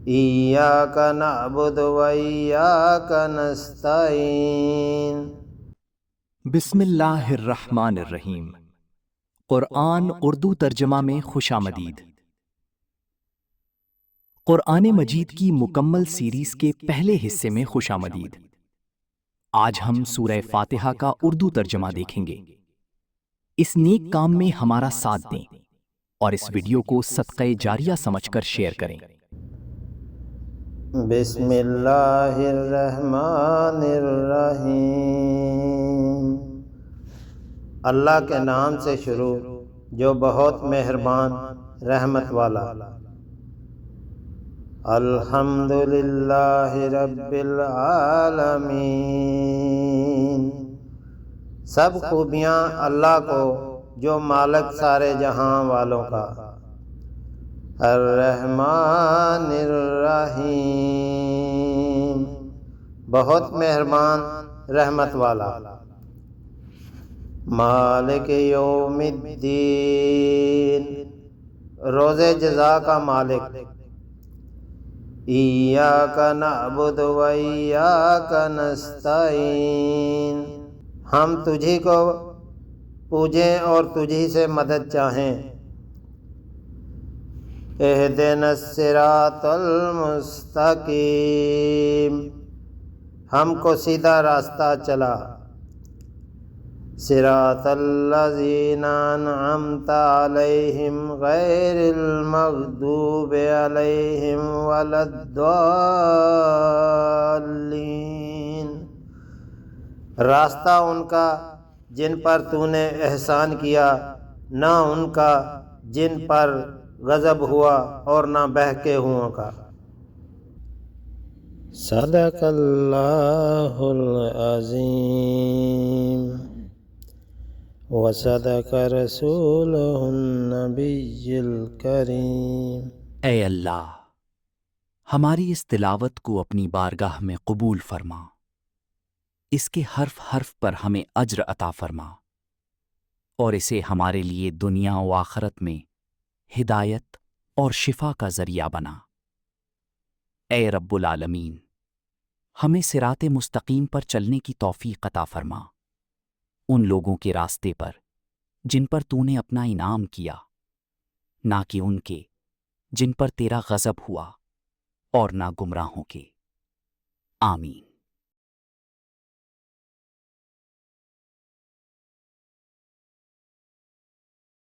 إياك نعبد وإياك نستعين. بسم اللہ الرحمن الرحیم۔ قرآن اردو ترجمہ میں خوش آمدید۔ قرآن مجید کی مکمل سیریز کے پہلے حصے میں خوش آمدید۔ آج ہم سورہ فاتحہ کا اردو ترجمہ دیکھیں گے۔ اس نیک کام میں ہمارا ساتھ دیں اور اس ویڈیو کو صدقہ جاریہ سمجھ کر شیئر کریں۔ بسم اللہ الرحمن الرحیم۔ اللہ کے نام سے شروع جو بہت مہربان رحمت والا۔ الحمدللہ رب العالمین۔ سب خوبیاں اللہ کو جو مالک سارے جہاں والوں کا۔ الرحمن الرحیم، بہت مہربان رحمت والا۔ مالک یوم الدین، روز جزا کا مالک۔ ایاک نعبد و ایاک نستعین، ہم تجھی کو پوجیں اور تجھی سے مدد چاہیں۔ اہدنا الصراط المستقیم، ہم کو سیدھا راستہ چلا۔ صراط الذین انعمت علیہم غیر المغضوب علیہم ولا الضالین، راستہ ان کا جن پر تو نے احسان کیا، نہ ان کا جن پر غضب ہوا اور نہ بہکے ہوں کا۔ صدق اللہ العظیم وصدق رسولہ النبی الکریم۔ اے اللہ، ہماری اس تلاوت کو اپنی بارگاہ میں قبول فرما، اس کے حرف حرف پر ہمیں اجر عطا فرما، اور اسے ہمارے لیے دنیا و آخرت میں ہدایت اور شفا کا ذریعہ بنا۔ اے رب العالمین، ہمیں صراط مستقیم پر چلنے کی توفیق عطا فرما، ان لوگوں کے راستے پر جن پر تو نے اپنا انعام کیا، نہ کہ ان کے جن پر تیرا غضب ہوا، اور نہ گمراہوں کے۔ آمین۔